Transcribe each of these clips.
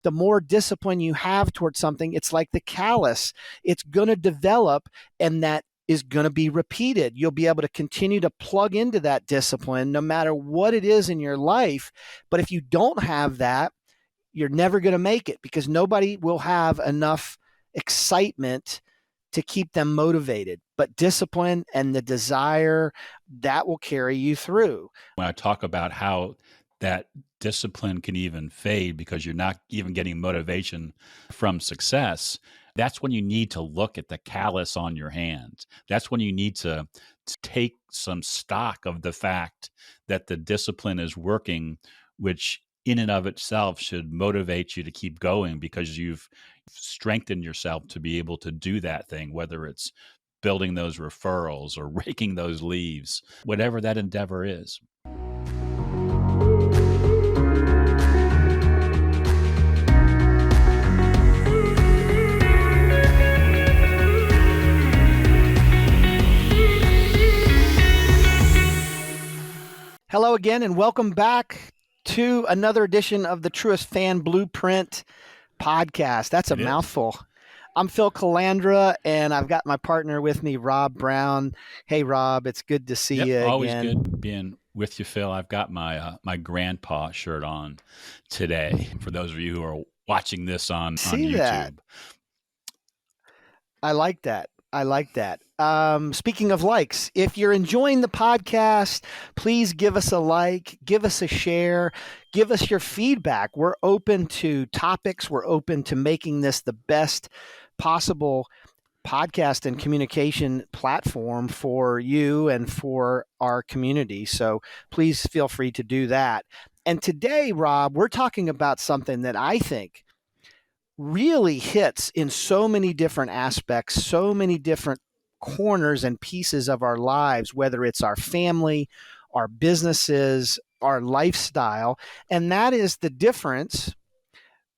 The more discipline you have towards something, it's like the callus. It's going to develop, and that is going to be repeated. You'll be able to continue to plug into that discipline no matter what it is in your life. But if you don't have that, you're never going to make it, because nobody will have enough excitement to keep them motivated. But discipline and the desire, that will carry you through. When I talk about how that discipline can even fade because you're not even getting motivation from success, that's when you need to look at the callus on your hands. That's when you need to take some stock of the fact that the discipline is working, which in and of itself should motivate you to keep going, because you've strengthened yourself to be able to do that thing, whether it's building those referrals or raking those leaves, whatever that endeavor is. Hello again, and welcome back to another edition of the Truest Fan Blueprint podcast. That's a mouthful. I'm Phil Calandra, and I've got my partner with me, Rob Brown. Hey, Rob, it's good to see you always again. Always good being with you, Phil. I've got my my grandpa shirt on today, for those of you who are watching this on YouTube. That. I like that. Speaking of likes, if you're enjoying the podcast, please give us a like, give us a share, give us your feedback. We're open to topics. We're open to making this the best possible podcast and communication platform for you and for our community. So please feel free to do that. And today, Rob, we're talking about something that I think really hits in so many different aspects, so many different corners and pieces of our lives, whether it's our family, our businesses, our lifestyle. And that is the difference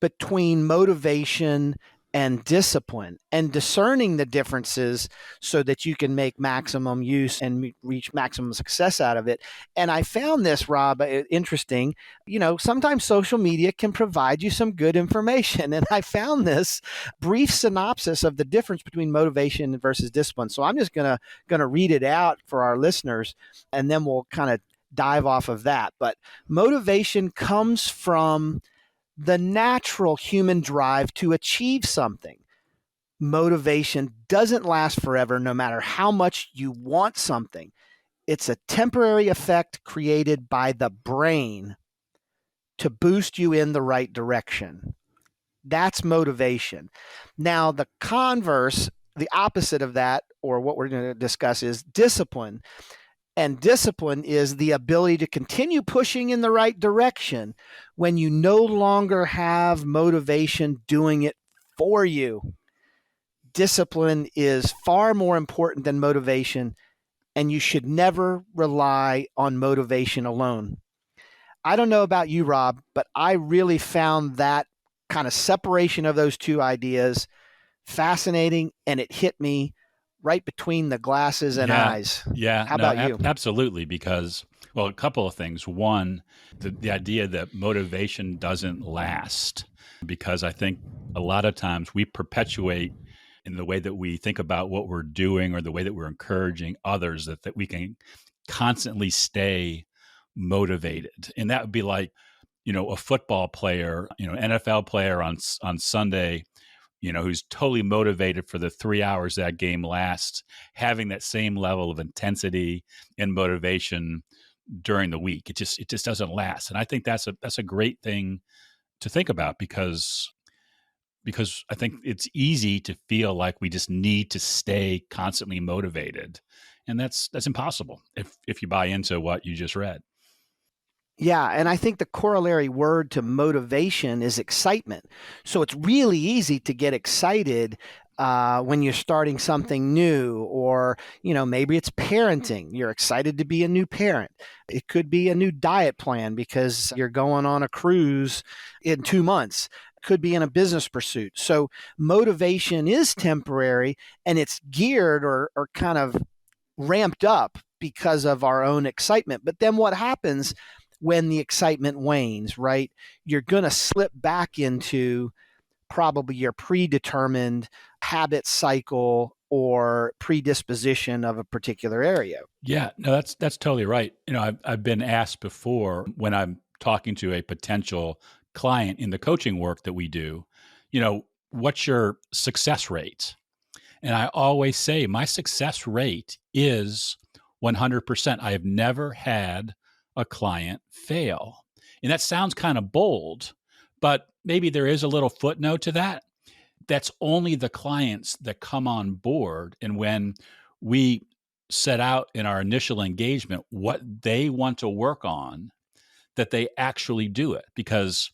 between motivation and discipline, and discerning the differences so that you can make maximum use and reach maximum success out of it. And I found this, Rob, interesting. You know, sometimes social media can provide you some good information. And I found this brief synopsis of the difference between motivation versus discipline. So I'm just going to read it out for our listeners, and then we'll kind of dive off of that. But motivation comes from the natural human drive to achieve something. Motivation doesn't last forever, no matter how much you want something. It's a temporary effect created by the brain to boost you in the right direction. That's motivation. Now, the converse, the opposite of that, or what we're going to discuss, is discipline. And discipline is the ability to continue pushing in the right direction when you no longer have motivation doing it for you. Discipline is far more important than motivation, and you should never rely on motivation alone. I don't know about you, Rob, but I really found that kind of separation of those two ideas fascinating, and it hit me right between the glasses and eyes. Yeah. How about you? Absolutely. Because, well, a couple of things. One, the idea that motivation doesn't last, because I think a lot of times we perpetuate in the way that we think about what we're doing or the way that we're encouraging others that we can constantly stay motivated. And that would be like, you know, a football player, you know, NFL player on Sunday, you know, who's totally motivated for the 3 hours that game lasts, having that same level of intensity and motivation during the week. It just doesn't last. And I think that's a great thing to think about, because I think it's easy to feel like we just need to stay constantly motivated. And that's impossible if you buy into what you just read. Yeah, and I think the corollary word to motivation is excitement. So it's really easy to get excited when you're starting something new, or, you know, maybe it's parenting. You're excited to be a new parent. It could be a new diet plan because you're going on a cruise in 2 months. It could be in a business pursuit. So motivation is temporary, and it's geared or kind of ramped up because of our own excitement. But then what happens when the excitement wanes, right? You're going to slip back into probably your predetermined habit cycle or predisposition of a particular area. Yeah, no, that's totally right. I've been asked before when I'm talking to a potential client in the coaching work that we do, what's your success rate? And I always say my success rate is 100%. I have never had a client fail. And that sounds kind of bold, but maybe there is a little footnote to that. That's only the clients that come on board. And when we set out in our initial engagement what they want to work on, that they actually do it. Because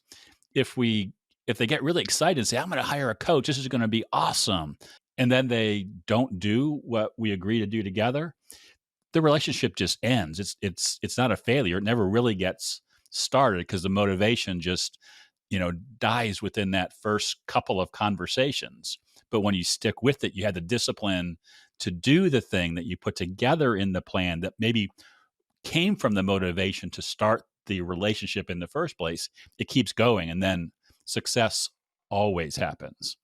if they get really excited and say, I'm going to hire a coach, this is going to be awesome, and then they don't do what we agree to do together, the relationship just ends. It's not a failure. It never really gets started because the motivation just dies within that first couple of conversations. But when you stick with it, you have the discipline to do the thing that you put together in the plan that maybe came from the motivation to start the relationship in the first place. It keeps going, and then success always happens.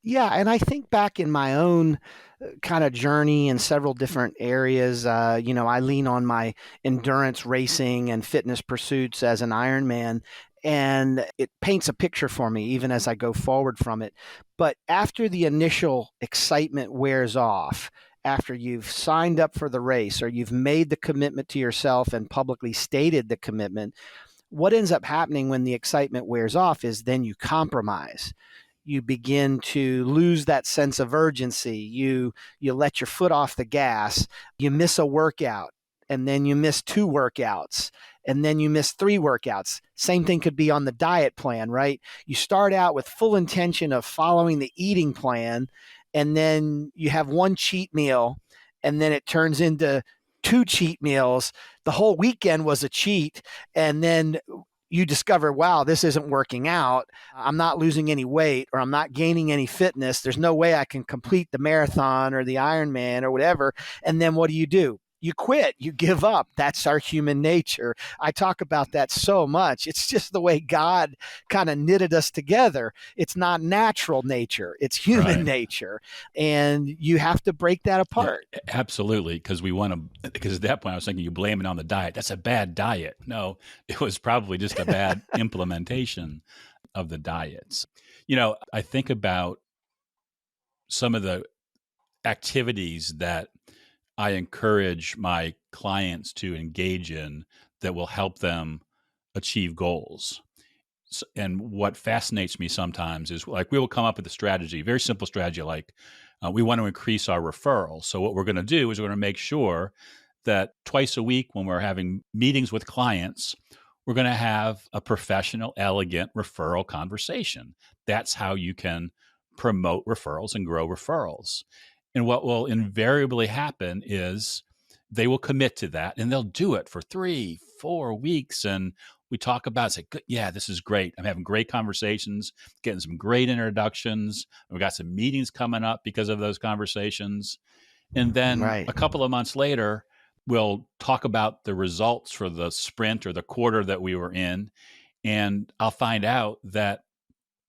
Yeah, and I think back in my own kind of journey in several different areas. I lean on my endurance racing and fitness pursuits as an Ironman, and it paints a picture for me even as I go forward from it. But after the initial excitement wears off, after you've signed up for the race or you've made the commitment to yourself and publicly stated the commitment, what ends up happening when the excitement wears off is then you compromise. You begin to lose that sense of urgency. You let your foot off the gas. You miss a workout, and then you miss 2 workouts, and then you miss 3 workouts. Same thing could be on the diet plan, right? You start out with full intention of following the eating plan, and then you have 1 cheat meal, and then it turns into 2 cheat meals. The whole weekend was a cheat, and then you discover, wow, this isn't working out. I'm not losing any weight, or I'm not gaining any fitness. There's no way I can complete the marathon or the Ironman or whatever. And then what do? You quit, you give up. That's our human nature. I talk about that so much. It's just the way God kind of knitted us together. It's not natural nature, it's human nature. And you have to break that apart. Yeah, absolutely. Because at that point I was thinking you blame it on the diet. That's a bad diet. No, it was probably just a bad implementation of the diets. I think about some of the activities that I encourage my clients to engage in that will help them achieve goals. And what fascinates me sometimes is, like, we will come up with a strategy, very simple strategy, like we want to increase our referrals. So what we're going to do is we're going to make sure that twice a week when we're having meetings with clients, we're going to have a professional, elegant referral conversation. That's how you can promote referrals and grow referrals. And what will invariably happen is they will commit to that, and they'll do it for 3-4 weeks. And we talk about it, say, yeah, this is great. I'm having great conversations, getting some great introductions. We've got some meetings coming up because of those conversations. And then a couple of months later, we'll talk about the results for the sprint or the quarter that we were in. And I'll find out that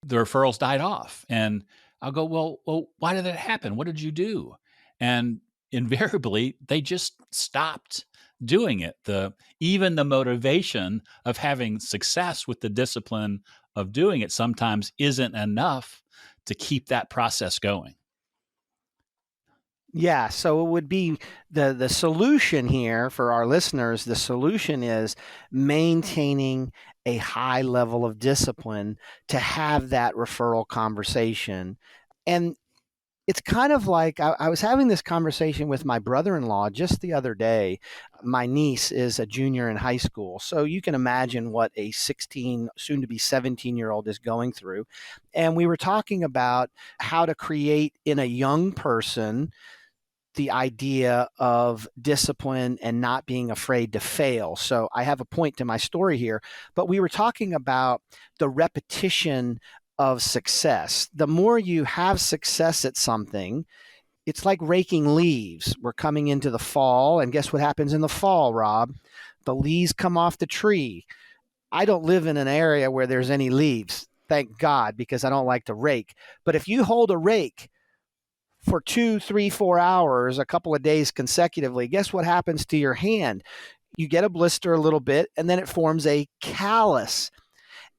the referrals died off. And I'll go, well, why did that happen? What did you do? And invariably, they just stopped doing it. Even the motivation of having success with the discipline of doing it sometimes isn't enough to keep that process going. Yeah, so it would be the solution here for our listeners. The solution is maintaining a high level of discipline to have that referral conversation. And it's kind of like I was having this conversation with my brother-in-law just the other day. My niece is a junior in high school, so you can imagine what a 16, soon to be 17-year-old is going through. And we were talking about how to create in a young person the idea of discipline and not being afraid to fail. So I have a point to my story here, but we were talking about the repetition of success. The more you have success at something, it's like raking leaves. We're coming into the fall, and guess what happens in the fall, Rob? the leaves come off the tree. I don't live in an area where there's any leaves, thank God, because I don't like to rake. But if you hold a rake for 2, 3, 4 hours, a couple of days consecutively, guess what happens to your hand? You get a blister a little bit, and then it forms a callus.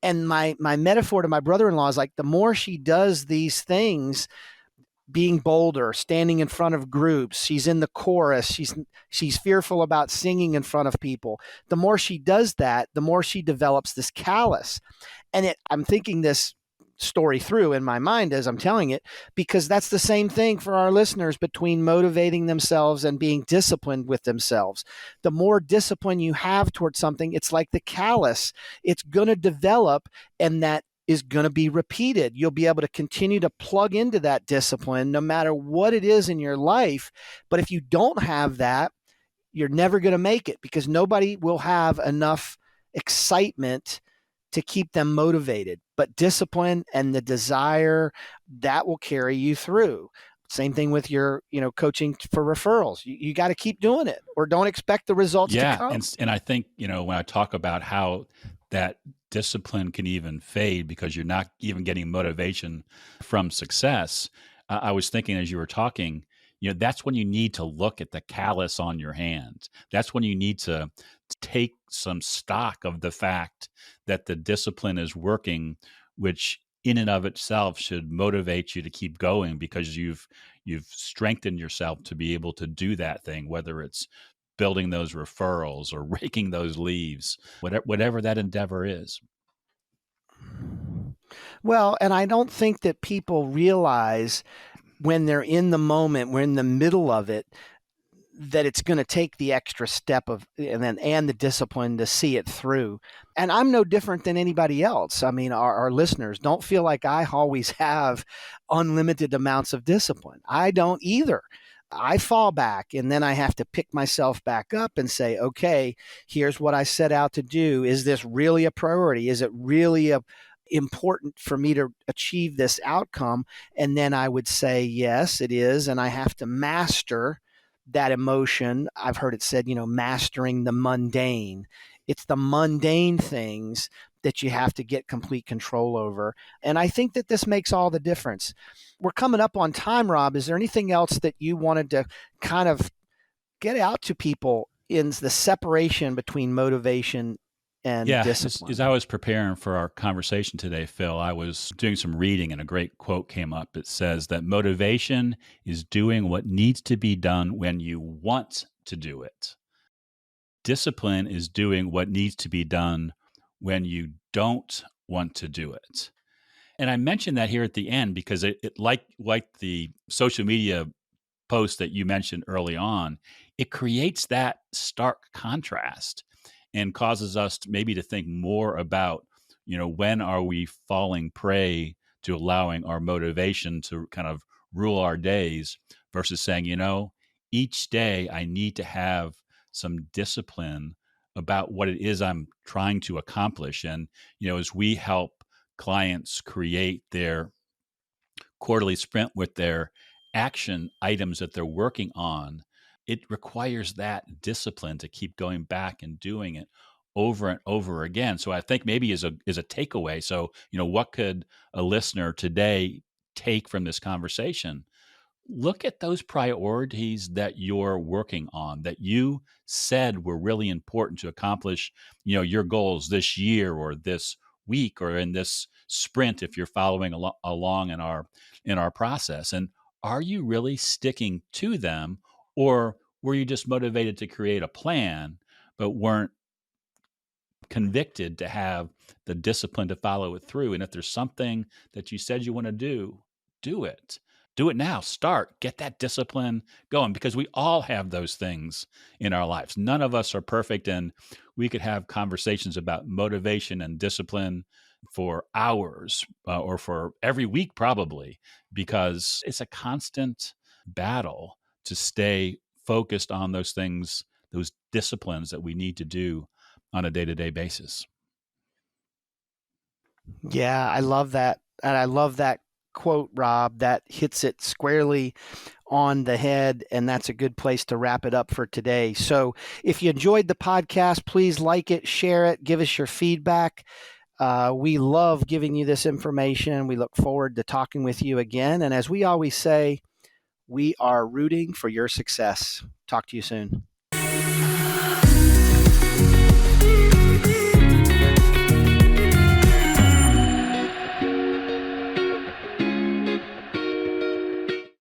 And my metaphor to my brother-in-law is like, the more she does these things, being bolder, standing in front of groups, she's in the chorus, she's fearful about singing in front of people. The more she does that, the more she develops this callus. And I'm thinking this story through in my mind as I'm telling it, because that's the same thing for our listeners between motivating themselves and being disciplined with themselves. The more discipline you have towards something, it's like the callus. It's going to develop, and that is going to be repeated. You'll be able to continue to plug into that discipline no matter what it is in your life. But if you don't have that, you're never going to make it, because nobody will have enough excitement to keep them motivated. But discipline and the desire, that will carry you through. Same thing with your, coaching for referrals. You got to keep doing it, or don't expect the results to come. And I think, when I talk about how that discipline can even fade because you're not even getting motivation from success, I was thinking as you were talking, that's when you need to look at the callus on your hand. That's when you need to take some stock of the fact that the discipline is working, which in and of itself should motivate you to keep going, because you've strengthened yourself to be able to do that thing, whether it's building those referrals or raking those leaves, whatever that endeavor is. Well, and I don't think that people realize when they're in the moment, we're in the middle of it, that it's going to take the extra step of and the discipline to see it through. And I'm no different than anybody else. I mean, our listeners, don't feel like I always have unlimited amounts of discipline. I don't either. I fall back, and then I have to pick myself back up and say, okay, here's what I set out to do. Is this really a priority? Is it really important for me to achieve this outcome? And then I would say, yes, it is. And I have to master that emotion. I've heard it said, mastering the mundane. It's the mundane things that you have to get complete control over. And I think that this makes all the difference. We're coming up on time, Rob. Is there anything else that you wanted to kind of get out to people in the separation between motivation and discipline? As I was preparing for our conversation today, Phil, I was doing some reading and a great quote came up. It says that motivation is doing what needs to be done when you want to do it. Discipline is doing what needs to be done when you don't want to do it. And I mentioned that here at the end because it like the social media post that you mentioned early on, it creates that stark contrast and causes us maybe to think more about, when are we falling prey to allowing our motivation to kind of rule our days versus saying, each day I need to have some discipline about what it is I'm trying to accomplish. And, as we help clients create their quarterly sprint with their action items that they're working on, it requires that discipline to keep going back and doing it over and over again. So I think maybe is a takeaway. So, what could a listener today take from this conversation? Look at those priorities that you're working on that you said were really important to accomplish, your goals this year or this week or in this sprint if you're following along in our process. And are you really sticking to them, or were you just motivated to create a plan but weren't convicted to have the discipline to follow it through? And if there's something that you said you want to do it. Do it now. Start. Get that discipline going, because we all have those things in our lives. None of us are perfect, and we could have conversations about motivation and discipline for hours or for every week probably, because it's a constant battle to stay focused on those things, those disciplines that we need to do on a day-to-day basis. Yeah, I love that. And I love that quote, Rob. That hits it squarely on the head, and that's a good place to wrap it up for today. So if you enjoyed the podcast, please like it, share it, give us your feedback. We love giving you this information. We look forward to talking with you again. And as we always say, we are rooting for your success. Talk to you soon.